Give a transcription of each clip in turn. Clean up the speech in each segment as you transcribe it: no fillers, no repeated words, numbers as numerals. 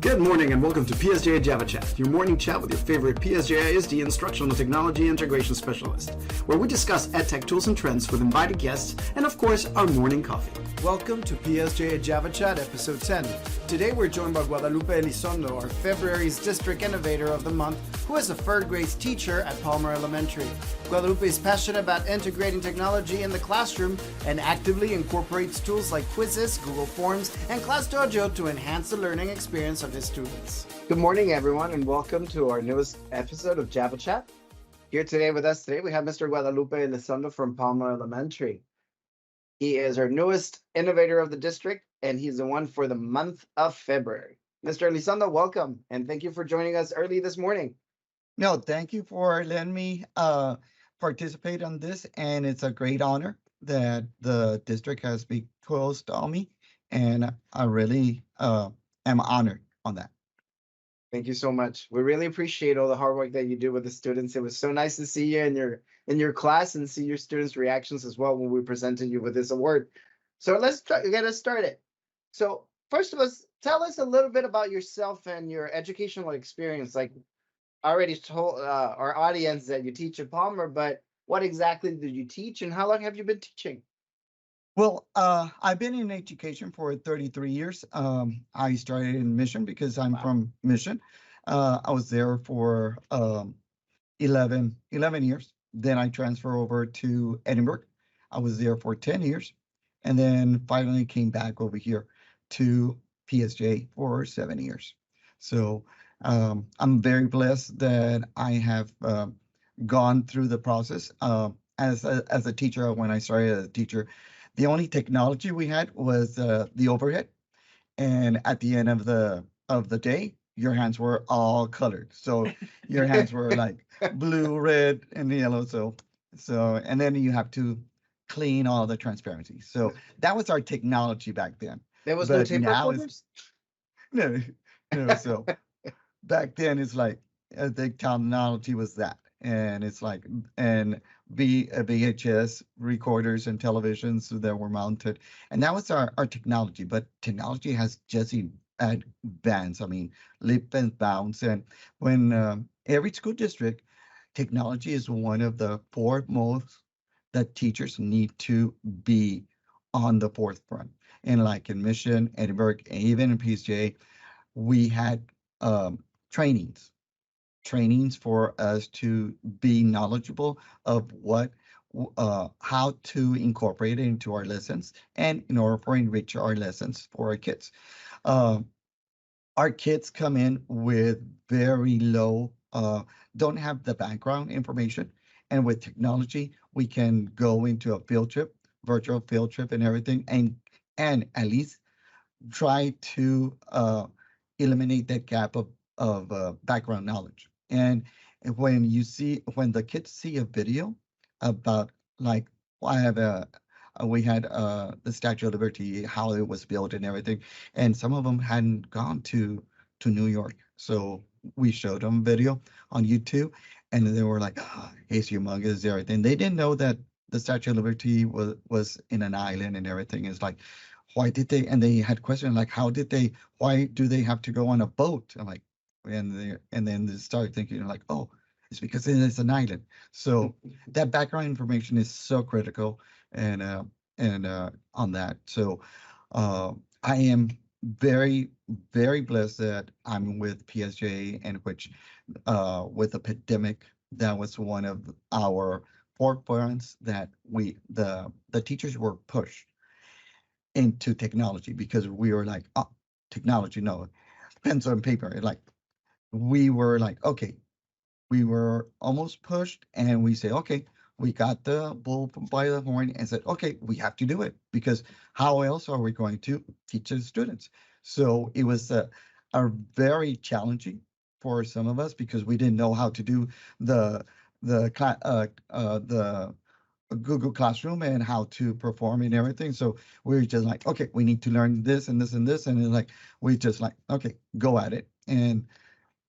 Good morning and welcome to PSJ Java Chat, your morning chat with your favorite PSJA ISD Instructional Technology Integration Specialist, where we discuss EdTech tools and trends with invited guests and, of course, our morning coffee. Welcome to PSJ Java Chat, episode 10. Today we're joined by Guadalupe Elisondo, our February's District Innovator of the Month, who is a third grade teacher at Palmer Elementary. Guadalupe is passionate about integrating technology in the classroom and actively incorporates tools like quizzes, Google Forms, and Class Dojo to enhance the learning experience of his students. Good morning, everyone, and welcome to our newest episode of Java Chat. Here today with us we have Mr. Guadalupe Elisondo from Palmer Elementary. He is our newest innovator of the district, and he's the one for the month of February. Mr. Elizondo, welcome, and thank you for joining us early this morning. No, thank you for letting me participate on this, and it's a great honor that the district has bequeathed on me, and I really am honored on that. Thank you so much. We really appreciate all the hard work that you do with the students. It was so nice to see you in your class and see your students' reactions as well when we presented you with this award. So let's get us started. So first of all, tell us a little bit about yourself and your educational experience. Like, I already told our audience that you teach at Palmer, but what exactly did you teach and how long have you been teaching? Well, I've been in education for 33 years. I started in Mission because I'm from Mission. I was there for 11 years. Then I transferred over to Edinburgh. I was there for 10 years. And then finally came back over here to PSJ for 7 years. So I'm very blessed that I have gone through the process. As a teacher, when I started as a teacher, the only technology we had was the overhead, and at the end of the day, your hands were all colored. So your hands were like blue, red, and yellow. So and then you have to clean all the transparency. So that was our technology back then. There was no tape recorders? No. So back then it's like the technology was that. And it's like, and VHS recorders and televisions that were mounted. And that was our technology. But technology has just advanced, I mean, leap and bounds. And when every school district, technology is one of the foremost that teachers need to be on the forefront. And like in Mission, Edinburgh, and even in PSJ, we had trainings for us to be knowledgeable of how to incorporate it into our lessons and in order for enrich our lessons for our kids. Our kids come in with very low, don't have the background information. And with technology, we can go into a field trip, virtual field trip and everything, and at least try to eliminate that gap of background knowledge. And when the kids see a video about, like, we had the Statue of Liberty, how it was built and everything, and some of them hadn't gone to New York. So we showed them video on YouTube, and they were like, oh, it's humongous, everything. They didn't know that the Statue of Liberty was in an island and everything. It's like, why did they, and they had questions like, why do they have to go on a boat? I'm like, and then they start thinking like, oh, it's because it is an island. So that background information is so critical, and on that. So I am very, very blessed that I'm with PSJ, and which with the pandemic, that was one of our forefronts that the teachers were pushed into technology, because we were like, oh, technology, no, pencil and paper, like. We were like, okay, we were almost pushed, and we say, okay, we got the bull by the horn and said, okay, we have to do it, because how else are we going to teach the students? So it was a very challenging for some of us, because we didn't know how to do the Google Classroom and how to perform and everything. So we were just like, okay, we need to learn this and this and this, and like we just like, okay, go at it.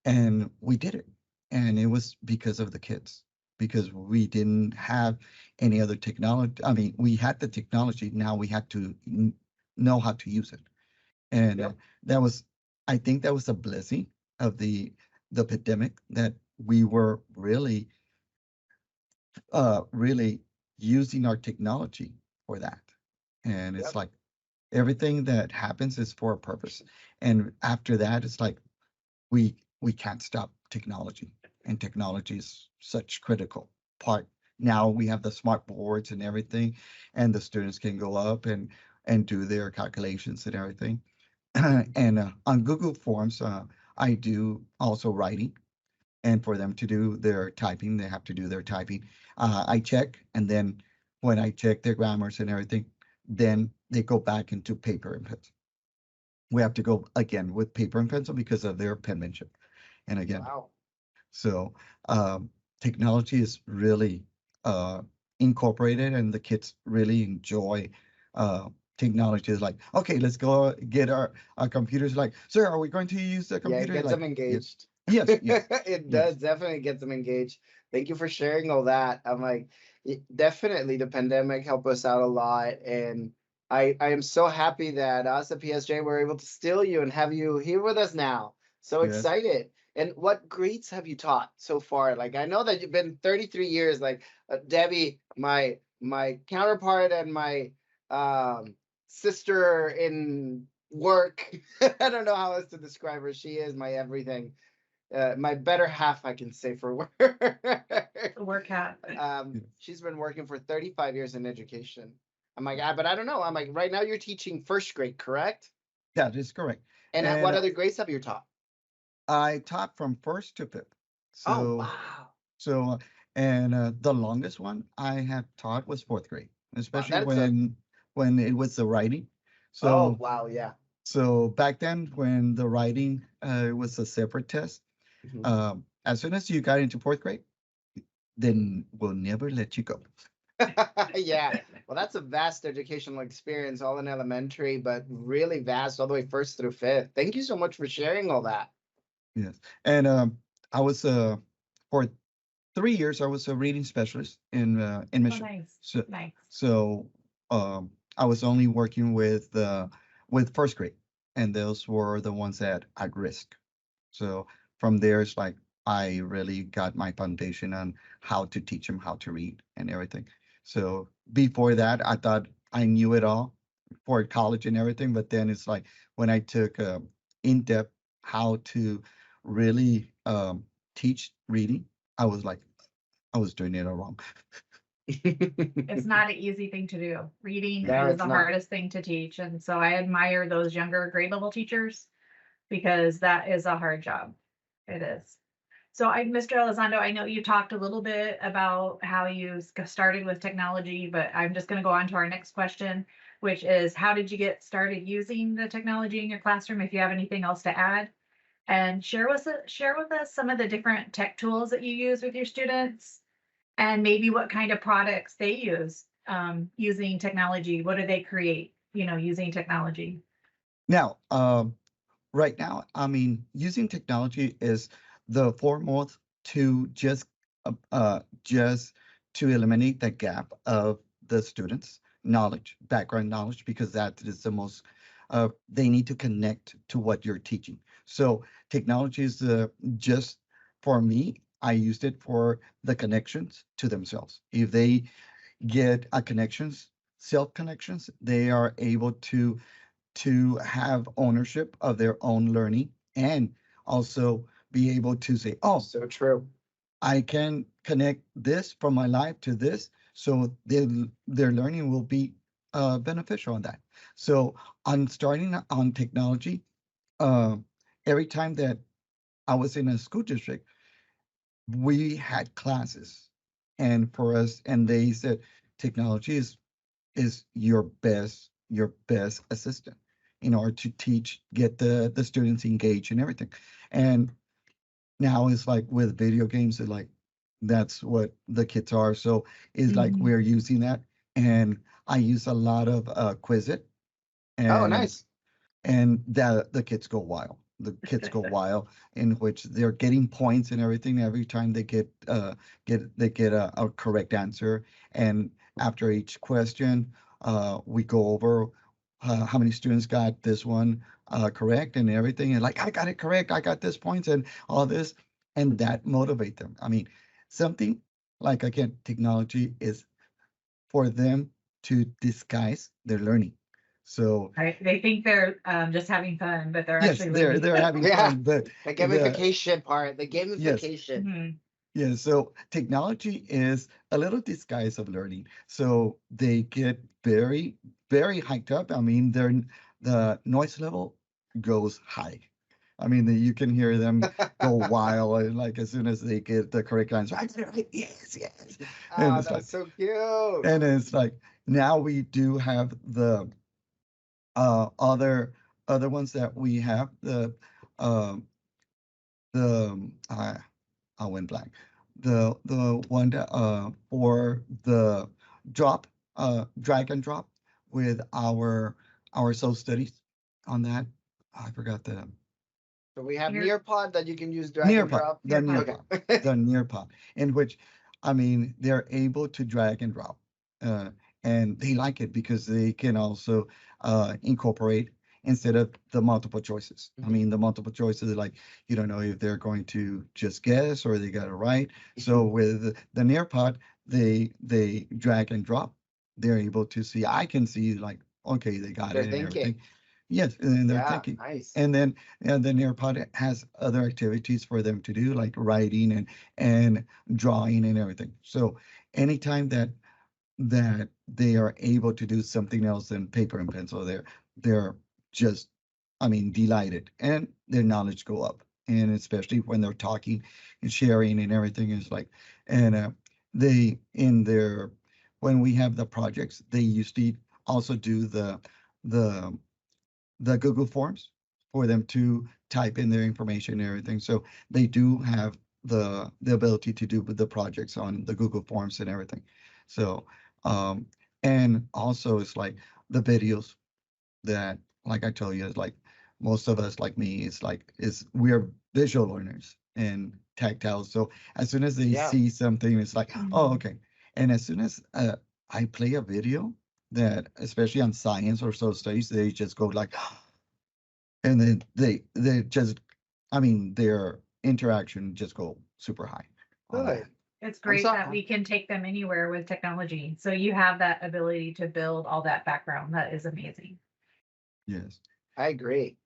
And we did it. And it was because of the kids, because we didn't have any other technology. I mean, we had the technology. Now we had to know how to use it. And that was I think that was a blessing of the pandemic, that we were really using our technology for that. And it's Yep. like everything that happens is for a purpose. And after that, it's like we can't stop technology, and technology is such critical part. Now we have the smart boards and everything, and the students can go up and do their calculations and everything. And on Google Forms, I do also writing, and for them to do their typing, they have to do their typing. I check, and then when I check their grammars and everything, then they go back into paper and pencil. We have to go again with paper and pencil because of their penmanship. And again, Wow. so technology is really incorporated, and the kids really enjoy technology. Is like, okay, let's go get our computers. Like, sir, are we going to use the Yeah, it computer? gets Like, them engaged. yes, yes, It yes. does definitely get them engaged. Thank you for sharing all that. I'm like, definitely the pandemic helped us out a lot. And I am so happy that us at PSJ were able to steal you and have you here with us now. So Yes. excited. And what grades have you taught so far? Like, I know that you've been 33 years, like Debbie, my counterpart and my sister in work. I don't know how else to describe her. She is my everything. My better half, I can say, for work. Work hat. She's been working for 35 years in education. I'm like, but I don't know. I'm like, right now you're teaching first grade, correct? That is correct. And what other grades have you taught? I taught from first to fifth. So, Oh, wow. So, and the longest one I have taught was fourth grade, especially that's a- when it was the writing. Oh, So, wow. Yeah. so back then when the writing was a separate test, Mhm. as soon as you got into fourth grade, then we'll never let you go. Yeah. Well, that's a vast educational experience, all in elementary, but really vast, all the way first through fifth. Thank you so much for sharing all that. Yes, and I was for 3 years I was a reading specialist in Oh, Mission. nice. So, Nice. so I was only working with first grade, and those were the ones that at risk. So from there, it's like I really got my foundation on how to teach them how to read and everything. So before that, I thought I knew it all for college and everything, but then it's like when I took in depth how to really teach reading, I was like, I was doing it all wrong. It's not an easy thing to do. Reading No, is it's the not. hardest thing to teach. And so I admire those younger grade level teachers because that is a hard job. It is. So Mr. Elizondo, I know you talked a little bit about how you started with technology, but I'm just going to go on to our next question, which is how did you get started using the technology in your classroom? If you have anything else to add, and share with us some of the different tech tools that you use with your students, and maybe what kind of products they use using technology. What do they create, using technology? Now, right now, I mean, using technology is the foremost to just to eliminate the gap of the students' knowledge, background knowledge, because that is the most they need to connect to what you're teaching. So technology is just for me. I used it for the connections to themselves. If they get a connections, self connections, they are able to have ownership of their own learning, and also be able to say, oh, So true. I can connect this from my life to this, so their learning will be beneficial on that. So on starting on technology, uh, every time that I was in a school district, we had classes, and for us, and they said technology is your best assistant in order to teach, get the students engaged and everything. And now it's like with video games, it's like that's what the kids are. So it's like Mhm. we're using that, and I use a lot of Quizlet, Oh, and nice. and the kids go wild. The kids go wild, in which they're getting points and everything every time they get a correct answer. And after each question, we go over how many students got this one correct and everything, and like, I got it correct, I got this points and all this, and that motivate them. I mean, something like, again, technology is for them to disguise their learning. So Right? They think they're just having fun, but they're yes, actually they're learning. having Yeah. fun, but The the gamification part, the yes, gamification. Mhm. yeah, so technology is a little disguise of learning. So they get very, very hyped up. I mean, the noise level goes high. I mean, you can hear them go wild, and like as soon as they get the correct answer, I did it right, yes, yes. And Oh, it's like, that's so cute. and it's like now we do have the other ones that we have um I went blank. The one that, for the drag and drop with our soul studies on that. I forgot the So we have Near- Nearpod that you can use drag and drop. Nearpod. Okay. the Nearpod, in which, I mean, they're able to drag and drop, uh, and they like it because they can also incorporate instead of the multiple choices. I Mhm. mean, the multiple choices, like, you don't know if they're going to just guess or they got it right. So with the Nearpod, they drag and drop. They're able to see. I can see, like, okay, they got They're it and thinking. everything. Yes, and they're Yeah, thinking. nice. And then the Nearpod has other activities for them to do, like writing and drawing and everything. So anytime that they are able to do something else than paper and pencil, they're just, I mean, delighted, and their knowledge go up. And especially when they're talking and sharing and everything is like, and they in their when we have the projects, they usually also do the Google Forms for them to type in their information and everything. So they do have the ability to do the projects on the Google Forms and everything. So and also it's like the videos that, like I told you, is like most of us, like me, is we're visual learners and tactile. So as soon as they Yeah. see something, it's like, oh, Mhm. okay. And as soon as I play a video that, especially on science or social studies, they just go like, and then they just, I mean, their interaction just go super high on that. Good. It's I'm great so that we can take them anywhere with technology. So you have that ability to build all that background. That is amazing. Yes. I agree.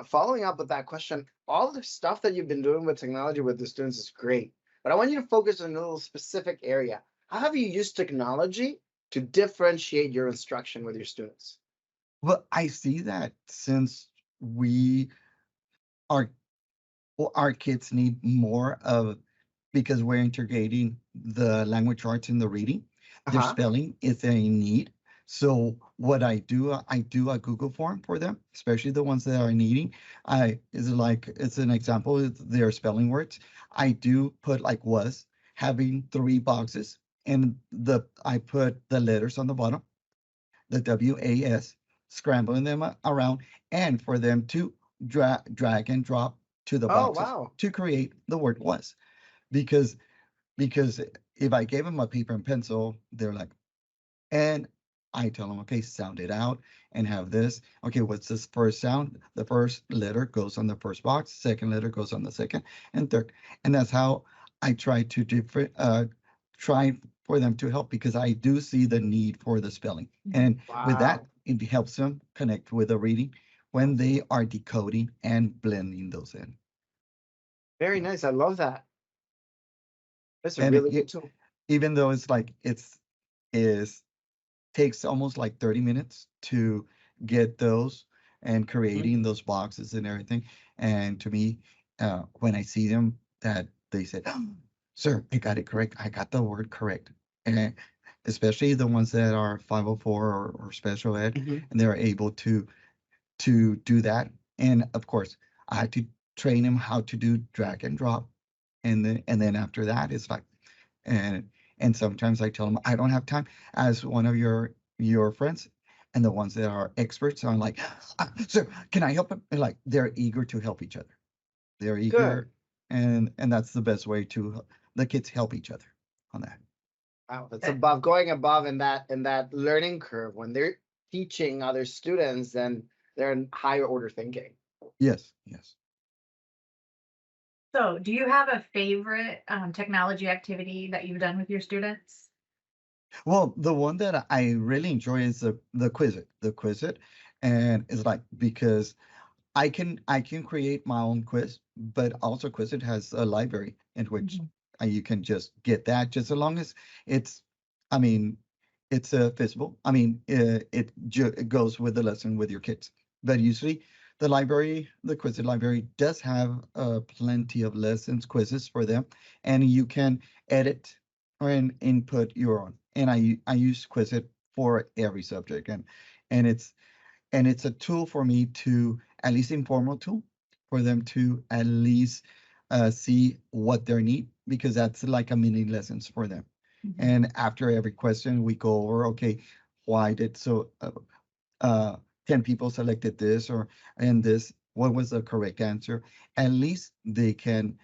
Following up with that question, all the stuff that you've been doing with technology with the students is great, but I want you to focus on a little specific area. How have you used technology to differentiate your instruction with your students? Well, I see that since we are, well, our kids need more of, because we're integrating the language arts in the reading, their Uh-huh. spelling is a need. So what I do a Google form for them, especially the ones that are needing. It's an example of their spelling words. I do put like was having 3 boxes, and I put the letters on the bottom, the WAS, scrambling them around, and for them to drag and drop to the Oh, boxes wow. to create the word was. Because if I gave them a paper and pencil, they're like, and I tell them, okay, sound it out and have this. Okay, what's this first sound? The first letter goes on the first box, second letter goes on the second, and third. And that's how I try to try for them to help, because I do see the need for the spelling. And with that, Wow. it helps them connect with the reading when they are decoding and blending those in. Very nice. I love that. That's a And really good tool. even though it's like is takes almost like 30 minutes to get those and creating those boxes and everything. And to me, when I see them, that they said, "Oh, sir, I got it correct. I got the word correct." And especially the ones that are 504 or special ed, Mhm. and they're able to do that. And of course, I had to train them how to do drag and drop. And then after that, it's like, and and sometimes I tell them I don't have time, as one of your friends, and the ones that are experts are like, sir, can I help them? And like, they're eager to help each other. They're Good. eager, and that's the best way to the kids help each other on that. Wow, that's That- above going above in that learning curve when they're teaching other students, then they're in higher order thinking. Yes, yes. So do you have a favorite technology activity that you've done with your students? Well, the one that I really enjoy is the Quizlet, and it's like because I can create my own quiz, but also Quizlet has a library in which Mhm. you can just get that just as long as it's, I mean, it's feasible. I mean, it goes with the lesson with your kids. But usually the Quizlet library does have plenty of lessons, quizzes for them, and you can edit and input your own. And I use Quizlet for every subject, and it's a tool for me to at least informal tool for them to at least see what their need, because that's like a mini lessons for them. Mhm. And after every question, we go over, okay, why did uh 10 people selected this, or and this, what was the correct answer? At least they can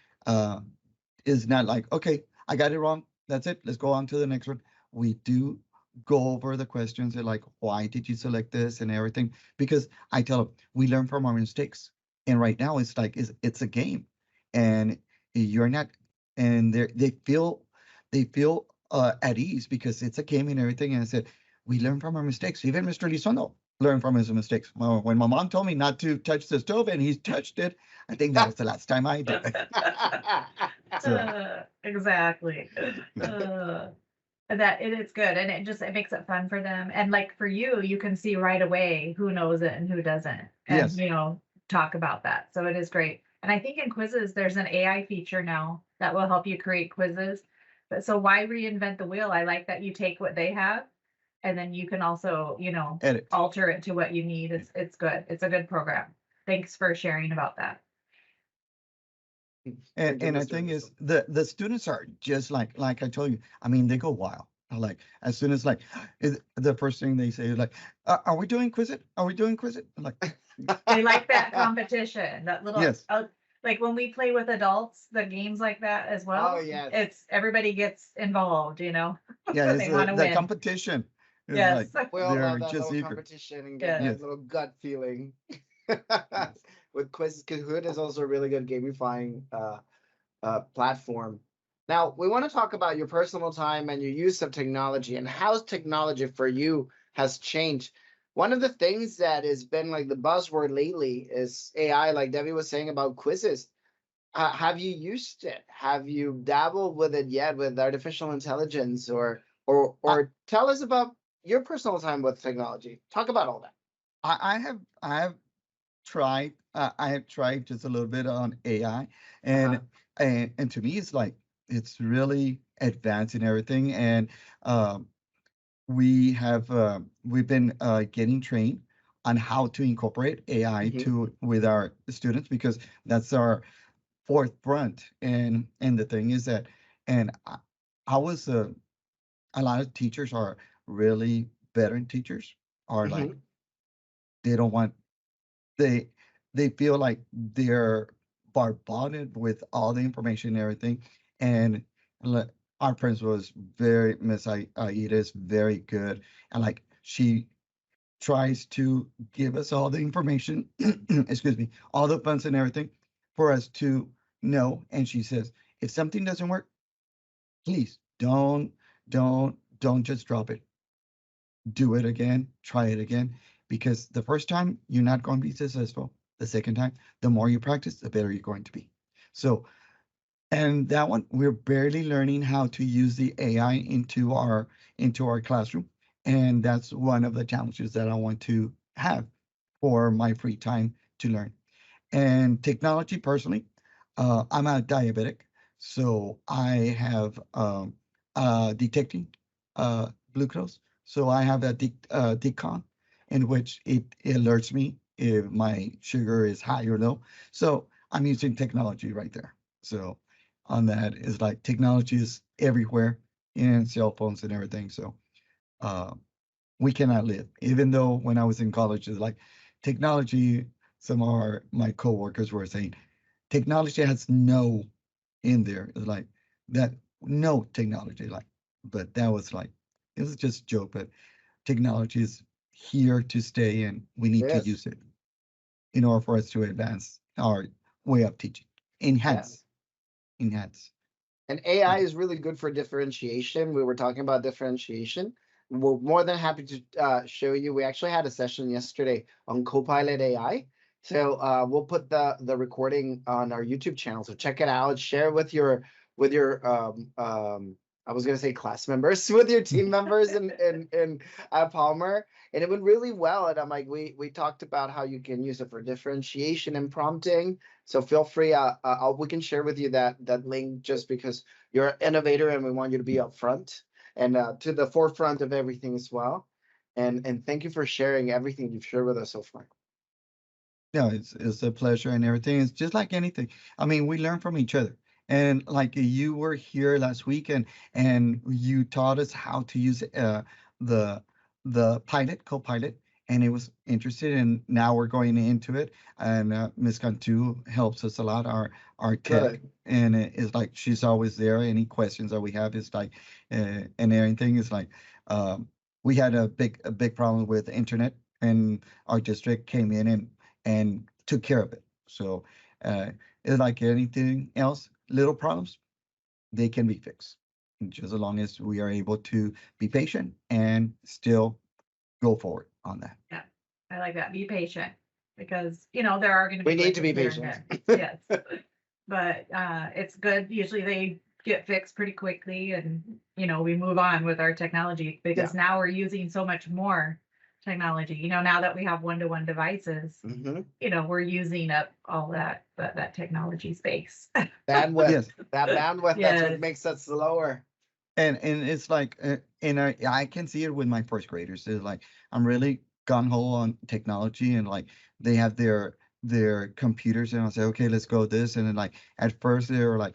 is not like, okay, I got it wrong. That's it. Let's go on to the next one. We do go over the questions and like, why did you select this and everything? Because I tell them we learn from our mistakes. And right now it's like it's a game, and you're not, and they feel at ease because it's a game and everything. And I said we learn from our mistakes. Even Mr. Elizondo learned from his mistakes. Well, when my mom told me not to touch the stove and he's touched it, I think that was the last time I did. So Exactly. That it is good, and it makes it fun for them. And like for you, you can see right away who knows it and who doesn't, and yes, talk about that. So it is great. And I think in quizzes, there's an AI feature now that will help you create quizzes. But so why reinvent the wheel? I like that you take what they have, and then you can also, edit. alter it to what you need. It's good. It's a good program. Thanks for sharing about that. Thank you, And the Mr. thing is, Elizondo. the students are just like I told you. I mean, they go wild. Like as soon as like the first thing they say is like, "Are we doing Quizlet? Are we doing Quizlet?" I'm like, They like that competition, that little, yes, like when we play with adults, the games like that as Oh, well. yes. It's everybody gets involved, yeah. It's they want to the win. competition is Yes. like We all love they're that just little eager. competition and get Yeah. that Yes, little gut feeling. yes. With quizzes, Kahoot is also a really good gamifying platform. Now, we want to talk about your personal time and your use of technology and how technology for you has changed. One of the things that has been like the buzzword lately is AI, like Debbie was saying about quizzes. Have you used it? Have you dabbled with it yet with artificial intelligence, I, or tell us about your personal time with technology? Talk about all that. I have tried. I have tried just a little bit on AI, Uh-huh. and to me, it's like it's really advanced in everything. And um, we've been getting trained on how to incorporate AI Hmm. to with our students, because that's our forefront. And the thing is that, and I was a lot of teachers are really veteran teachers are like Hmm. they don't want they they feel like they're bombarded with all the information and everything. And le- our principal is very Miss Aida is very good, and like she tries to give us all the information, excuse me, all the funds and everything for us to know. And she says, if something doesn't work, please don't just drop it. Do it again, try it again, because the first time you're not going to be successful. The second time, the more you practice, the better you're going to be. So, and that one, we're barely learning how to use the AI into our classroom, and that's one of the challenges that I want to have for my free time to learn. And technology, personally, I'm a diabetic, so I have detecting glucose. So I have a decon in which it alerts me if my sugar is high or low. So I'm using technology right there. So on that is like technology is everywhere in cell phones and everything. So uh, we cannot live. Even though when I was in college, it's like technology, some of my coworkers were saying technology has no in there. It's like that, no technology, like, but that was like, it was just a joke, but technology is here to stay, and we need to Yes. use it in order for us to advance our way of teaching. Enhance. And AI is really good for differentiation. We were talking about differentiation. We're more than happy to show you. We actually had a session yesterday on Copilot AI. So we'll put the recording on our YouTube channel. So check it out. Share with your I was gonna say class members, with your team members in Palmer. And it went really well. And I'm like, we talked about how you can use it for differentiation and prompting. So feel free. We can share with you that link, just because you're an innovator and we want you to be upfront and to the forefront of everything as well. And thank you for sharing everything you've shared with us so far. No, it's a pleasure and everything. It's just like anything. I mean, we learn from each other. And like you were here last week and you taught us how to use the Copilot, and it was interested, and now we're going into it. And Ms. Cantu helps us a lot, our tech. Good. And it's like she's always there. Any questions that we have is like, and everything is like, we had a big problem with the internet, and our district came in and took care of it. So it's like anything else, little problems, they can be fixed, just as long as we are able to be patient and still go forward on that. Yeah, I like that. Be patient, because there are going to be. We need to be glitches here and there. Yes, but it's good. Usually they get fixed pretty quickly, and we move on with our technology, because now we're using so much more technology. Now that we have one-to-one devices, we're using up all that technology space. Bandwidth. Yes. That bandwidth. That's what Yes. makes us slower. And it's like, and I can see it with my first graders. It's like, I'm really gung ho on technology, and like they have their computers, and I'll say, okay, let's go this. And then like at first they were like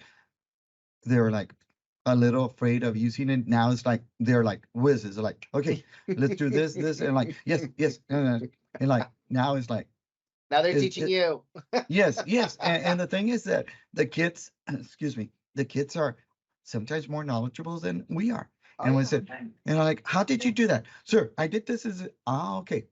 a little afraid of using it. Now it's like they're like whizzes. They're like, okay, let's do this, and like yes, and like now it's like, Now they're Is- teaching is- you. yes. And the thing is that the kids, excuse me, the kids are sometimes more knowledgeable than we are. Oh, And we yeah. said, and I'm like, how did you do that? Sir, I did this. Okay.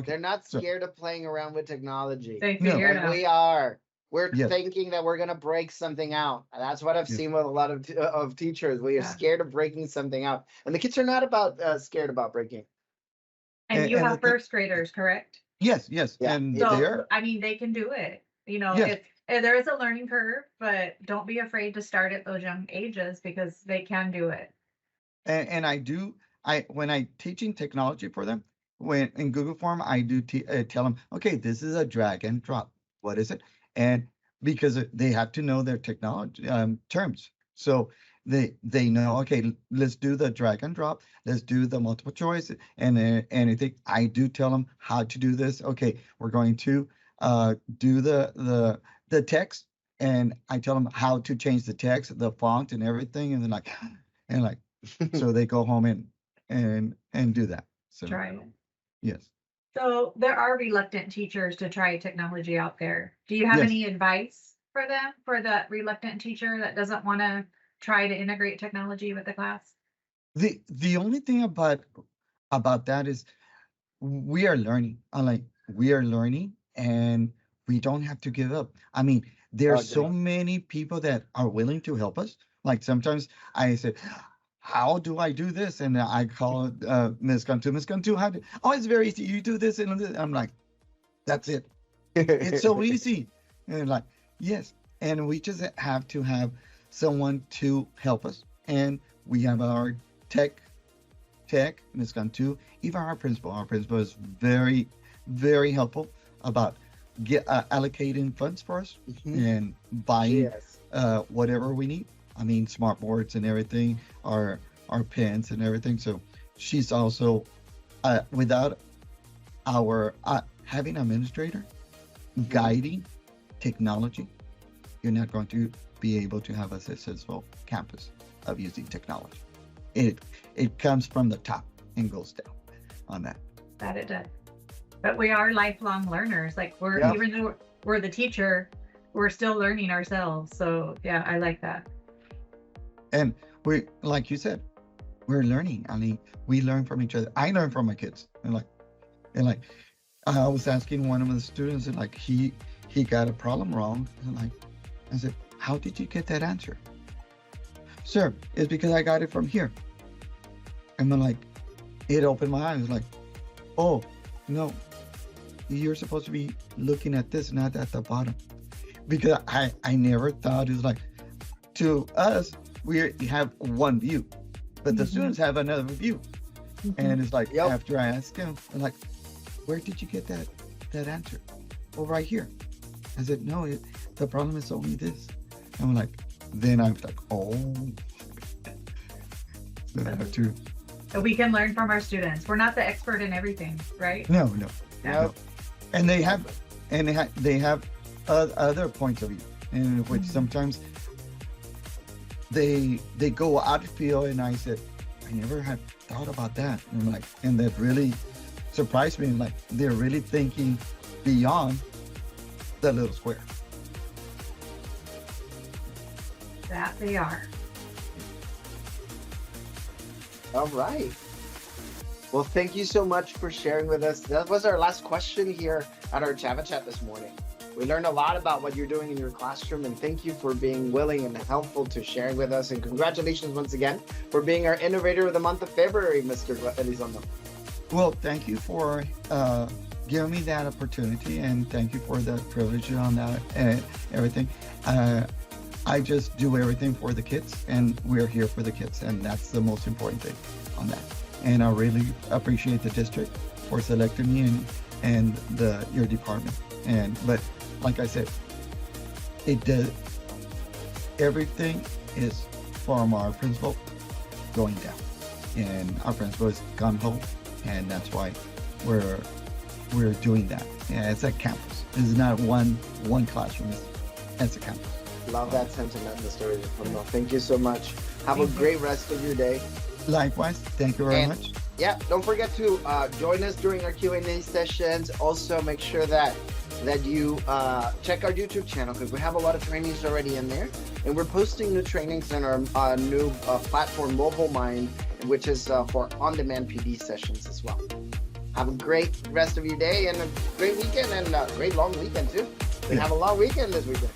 They're not So- scared of playing around with technology. They No. figure it And out. we are. We're Yes. thinking that we're gonna break something out. And that's what I've Yes. seen with a lot of teachers. We are Yeah. scared of breaking something out, and the kids are not about scared about breaking. And you and have the thing- first graders, correct? Yes. Yeah, And it's- there, I mean, they can do it. Yes. There is a learning curve, but don't be afraid to start at those young ages, because they can do it. and when I teaching technology for them, when in Google Form, I do tell them, okay, this is a drag and drop. What is it? And because they have to know their technology terms. So they know, okay, let's do the drag and drop. Let's do the multiple choice and anything. I do tell them how to do this. Okay, we're going to do the text, and I tell them how to change the text, the font, and everything. And then like, so they go home and do that. So Try it. yes. So there are reluctant teachers to try technology out there. Do you have Yes. any advice for them, for that reluctant teacher that doesn't want to try to integrate technology with the class? The only thing about that is we are learning. We are learning, and we don't have to give up. I mean, there are so many people that are willing to help us. Like sometimes I say, how do I do this? And I call Ms. Cantu. Ms. Cantu, it's very easy. You do this and this. I'm like, that's it. It's so easy. And like, yes. And we just have to have someone to help us. And we have our tech, Ms. Cantu, even our principal. Our principal is very, very helpful about allocating funds for us and buying Yes. whatever we need. I mean, smart boards and everything, our pens and everything. So she's also, without our having an administrator guiding technology, you're not going to be able to have a successful campus of using technology. It comes from the top and goes down on that. That it does. But we are lifelong learners. Like Yeah. even though we're the teacher, we're still learning ourselves. So yeah, I like that. And we, like you said, we're learning. I mean, we learn from each other. I learn from my kids. And like, And like, I was asking one of the students, and like he got a problem wrong. And like, I said, how did you get that answer? Sir, it's because I got it from here. And then like, it opened my eyes. Like, oh no, you're supposed to be looking at this, not at the bottom. Because I never thought, it was like, to us, we have one view, but the students have another view. And it's like, after I asked him, I'm like, where did you get that answer? Oh, right here. I said, no, the problem is only this. And I'm like, then I was like, oh. Then I have to. So we can learn from our students. We're not the expert in everything, right? No. Yeah. And they have other points of view, and which sometimes they go out of field, and I said, I never had thought about that. And I'm like, and that really surprised me. Like, they're really thinking beyond the little square. That they are. All right. Well, thank you so much for sharing with us. That was our last question here at our Java Chat this morning. We learned a lot about what you're doing in your classroom, and thank you for being willing and helpful to sharing with us. And congratulations once again for being our innovator of the month of February, Mr. Elizondo. Well, thank you for giving me that opportunity, and thank you for the privilege on that and everything. I just do everything for the kids, and we're here for the kids, and that's the most important thing on that. And I really appreciate the district for selecting me and your department. But like I said, everything is from our principal going down, and our principal is gone home, and that's why we're doing that. Yeah, it's a campus. It's not one classroom. It's a campus. Love that sentiment, Mr. Elizondo. Thank you so much. Have a great rest of your day. Likewise, thank you very much. Yeah, don't forget to join us during our Q&A sessions. Also, make sure that you check our YouTube channel, because we have a lot of trainings already in there, and we're posting new trainings in our new platform, Mobile Mind, which is for on-demand PD sessions as well. Have a great rest of your day and a great weekend, and a great long weekend too. We have a long weekend this weekend.